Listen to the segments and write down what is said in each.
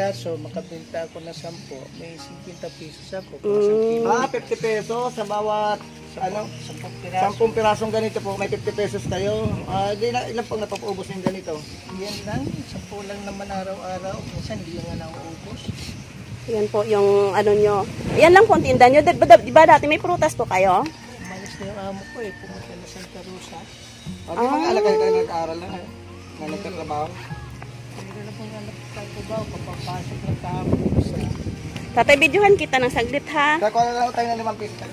piraso, makabenta ako ng 10, may 50 pesos ako. 50 pesos sa bawat, 10 piraso. 10 pirasong ganito po, may 50 pesos kayo. Ilan pong napapaubos yung ganito? Yan lang, 10 lang naman araw-araw. Minsan hindi nga nauubos. Yan po yung ano nyo. Yan lang po ang tinda nyo. Diba dati may prutas po kayo? Umalis na yung amo ko pumunta na Santa Rosa. Di mga alakay kayo nag-aaral na na nagtatrabaho? Pero na pong nagtatrabaho, papapasok ng tao sa... Tatay, videohan kita ng saglit ha. Kaya na lang tayo ng 5 pesos.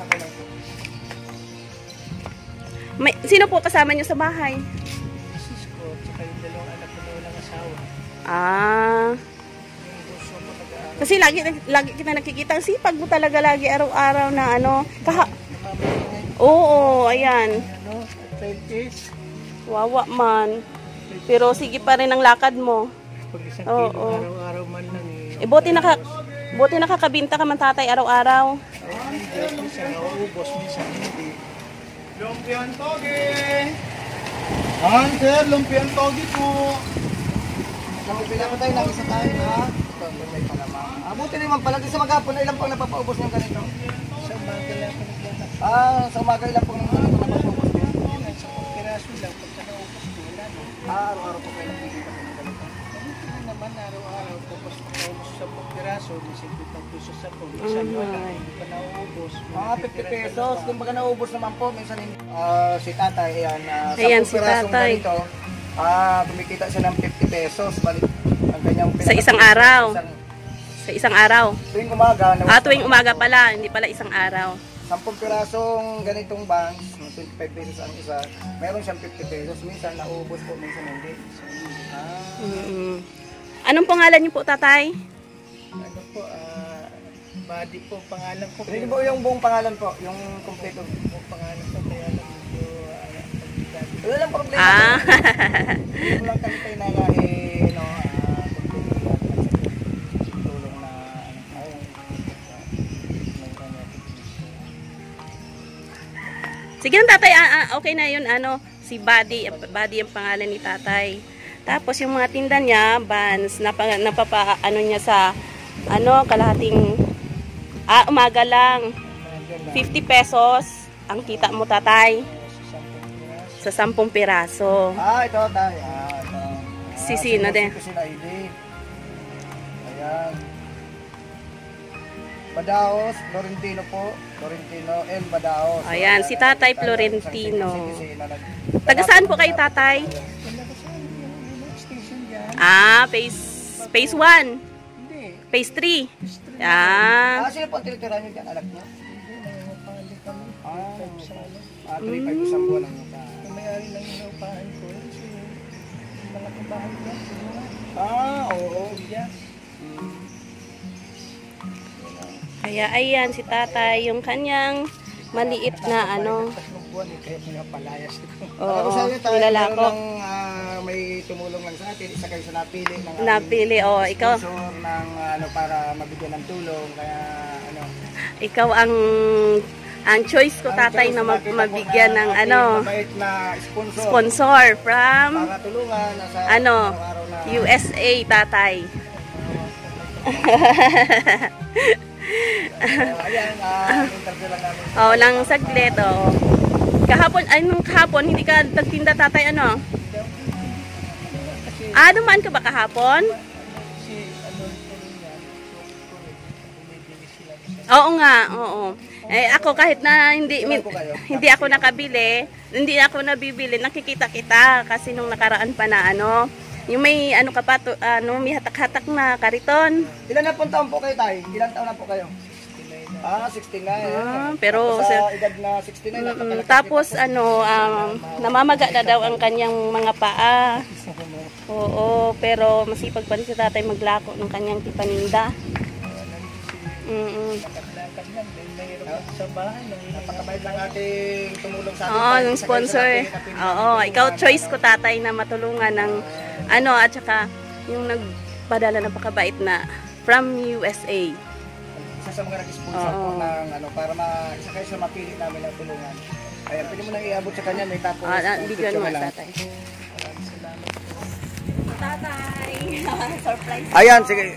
Sino po kasama nyo sa bahay? Sis ko, tsaka yung 2 anak ko na walang asawa. Yung gusto ko mag-aaral. Kasi lagi kita nakikita. Sipag mo talaga lagi araw-araw na ano. Oo, ayan. 20s. Wawa man. Pero sige pa rin ang lakad mo. Pag isang kilo araw-araw man lang Buti nakakabinta ka man tatay araw-araw. Minsan nauubos, minsan hindi. Lumpiang togi! Sir, lumpiang togi po! Pila ko tayo, nag-isa tayo ha? May palamang. Buti naman pala, sa magapon, ilan po napapaubos ng ganito? Sa umaga lang ako naglalakad. Sa umaga ilan po napapaubos din? Sa pagkiraso lang, pagka naubos ko, wala no. Araw-araw po kayo nagpipita ng ganito. Ganito naman araw-araw, tapos naubos sa pagkiraso, may 50 pesos ako. Minsan wala, hindi pa nauubos. 50 pesos, kung baga naubos naman po, minsan hindi. Si tatay, Ayan, 10 si pirasong tatay. ganito, kumikita siya ng 50 pesos. Balik, ang kanyang Sa isang araw. Sa isang araw. Tuwing umaga. Tuwing umaga pala, hindi pala isang araw. 10 pirasong ganitong banks, 25 pesos ang isa, meron siyang 50 pesos. Minsan nauubos po, minsan hindi. Anong pangalan niyo po, tatay? Ano po, Buddy po, pangalan ko. Hindi po yung buong pangalan po, yung kompleto. Buong pangalan ko, kaya lang medyo pagbigat. Wala lang problema. Yung lang kami tayo na tulong na Sige lang tatay, okay na yun, si Buddy ang pangalan ni tatay. Tapos yung mga tinda niya, Vans, napapa niya sa, kalahating, umaga lang, 50 pesos, ang kita mo tatay, sa 10 piraso. Ito tayo. Ito. Sisino din. Ayan. Badaos, Florentino po. Florentino, L. Badaos. Ayan, si Tatay Florentino. Taga saan po kayo, tatay? Phase 1. Hindi. Phase 3. Sino po ang tinitira nyo dyan, anak nyo? Hindi, nangungupahan kami. 3-5 isang buwan ang mukha. May-ari lang yung naupahan ko. Kasi malaking bahay niya. Oo. Yeah. Kaya ayan, si tatay, yung kanyang maliit na Kaya pinapalayas ito. Oo, nilalako. May tumulong lang sa atin, isa kayo sa napili. Napili, ikaw. Sponsor ng para mabigyan ng tulong, kaya Ikaw ang choice ko, tatay, na mabigyan ng mabait na sponsor from para tulungan sa USA, tatay. Ayan, interview lang namin. Lang saglit, Kahapon, hindi ka nagtinda, tatay, dumaan ka ba kahapon? Oo nga, oo. Ako kahit na hindi ako nakabili, hindi ako nabibili, nakikita kita kasi nung nakaraan pa na yung may may hatak-hatak na kariton. Ilan na pong taon po kayo, tay? Ilan taon na po kayo? 69. Pero sa edad na 69 tapos namamaga na daw ang kanyang mga paa. Oo, pero masipag pa rin si tatay maglako ng kanyang tipaninda. Sa bahay, napakabait lang ating tumulong sa atin. Yung sponsor. Ikaw choice ko, tatay, na matulungan ng at saka yung nagpadala ng pakabait na from USA. Isa sa mga nag-sponsor po ng para isa kayo sa mapili namin ng tulungan. Ayan, pwede mo nang iabot sa kanya, may tapos. Bigyan mo, tatay. Tatay. Surprise. Ayan, sige.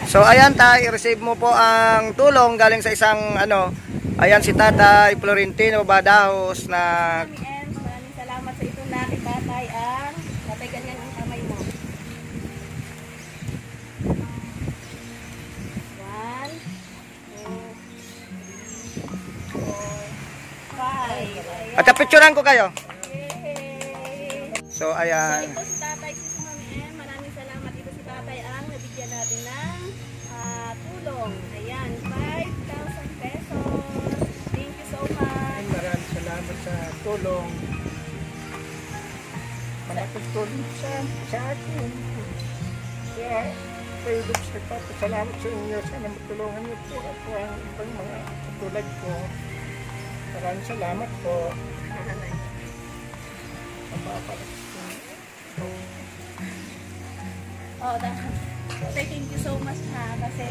So ayan tay, i-receive mo po ang tulong galing sa isang ano, ayan si Tatay Florentino Badahos na Mami Ems, maraming salamat sa ito na kay tatay ang tatay ganyan ang kamay mo. 1, 2, 3, 4, 5. at kapicturan ko kayo. Yay! So ayan. Ito si tatay, si Mami Em, maraming salamat. Ito si tatay ang nabigyan natin ng tulong. Ayan, 5,000 pesos. Thank you so much. Maraming salamat sa tulong. Malaking tulong sa akin. Kaya kayo din sa papasalamat sa inyo. Sana matulungan niyo po ako ang ibang mga katulad ko. Maraming salamat po. Oh, tatay, thank you so much ha. Kasi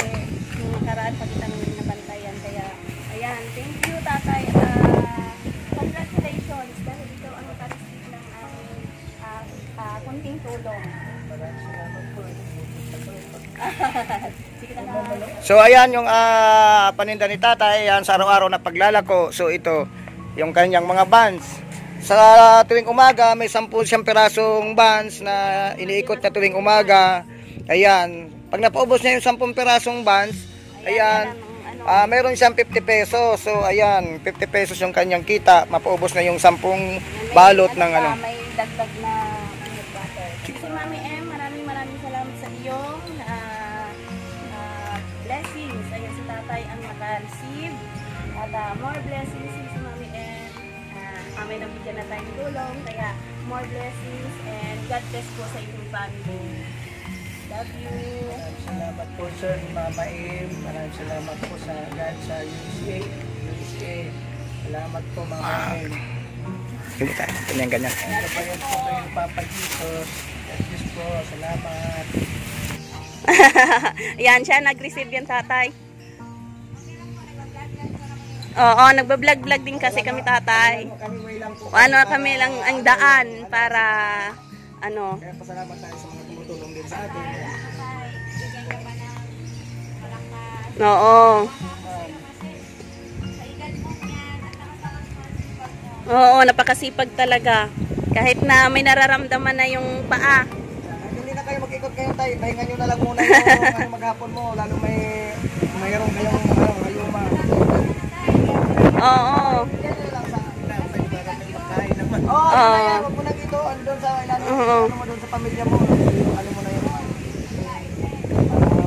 yung nakaraan pa kitang nabantayan. Kaya, ayan, thank you tatay. Congratulations. Dahil ito ang nakareceive ng aming kunting tulong. Maraming salamat po. Sige na. So ayan yung paninda ni Tatay, ayan sa araw-araw na paglalako. So ito, yung kanyang mga buns. Sa tuwing umaga, may 10 siyang pirasong buns na iniikot na tuwing umaga. Ayan, pag napaubos niya yung 10 pirasong buns, ayan, meron siyang 50 pesos. So ayan, 50 pesos yung kanyang kita. Mapaubos na yung 10 balot ng ano. May dagdag na peanut butter. Si Mami M, maraming salamat sa iyong blessings. Ayan si tatay ang maka-receive. At more blessings si Mami M. May nabigyan na tayong tulong. Kaya more blessings and God bless po sa inyong family. Love you. Maraming salamat po sir, Mama Em. Maraming salamat po sa God sa USA. Salamat po Mama Em. Hindi tayo, ganyan. Kabayan po kayo ng Papa Jesus. God po, salamat. Ayan siya, nag-receive yan tatay. Oo, nagbablog-vlog din kasi kami tatay. Kami lang ang daan para ano. Kaya pasalamat tayo sa mga tumutulong din sa atin. Oo. Oo, napakasipag talaga. Kahit na may nararamdaman na yung paa. Hindi na kayo mag-ikot kayo tayo. Pahinga nyo na lang muna yung maghapon mo. Lalo mayroong kayong ayuma. Oo. Huwag mo na dito. Andun sa ilan mo doon sa pamilya mo. Ano mo na yung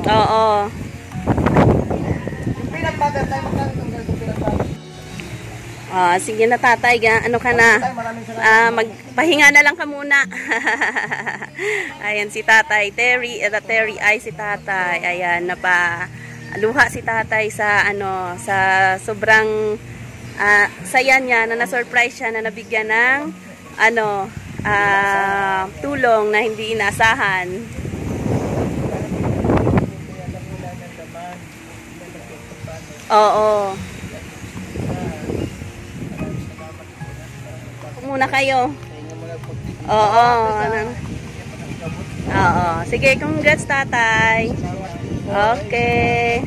Oo. yung peanut butter tayo. Magkano itong peanut butter? Sige na tatay, ano ka na? Magpahinga na lang ka muna. Ayan si tatay, Terry ay si tatay. Ayan, luha si tatay sa sa sobrang saya niya na na-surprise siya na nabigyan ng tulong na hindi inaasahan. Oo. Muna kayo. Oo. Oo. Sige, congrats tatay. Okay.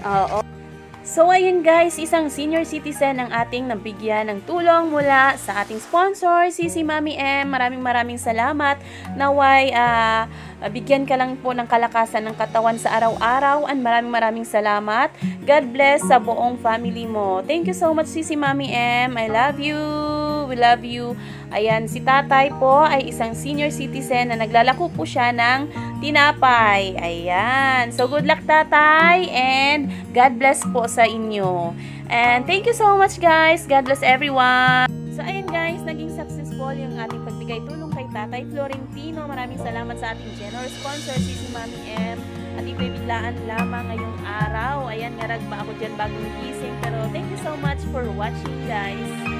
Oo. So ayun guys, isang senior citizen ang ating nabigyan ng tulong mula sa ating sponsor, si Mami M. Maraming salamat. Naway bigyan ka lang po ng kalakasan ng katawan sa araw-araw, and maraming salamat. God bless sa buong family mo. Thank you so much si Mami M. I love you. We love you. Ayan, si tatay po ay isang senior citizen na naglalako po siya ng tinapay. Ayan. So, good luck tatay and God bless po sa inyo. And thank you so much guys. God bless everyone. So, ayan guys, naging successful yung ating pagbigay tulong kay Tatay Florentino. Maraming salamat sa ating generous sponsor, si Mami M. At ito'y biglaan lamang ngayong araw. Ayan, ngarag pa ako dyan bagong gising. Pero thank you so much for watching guys.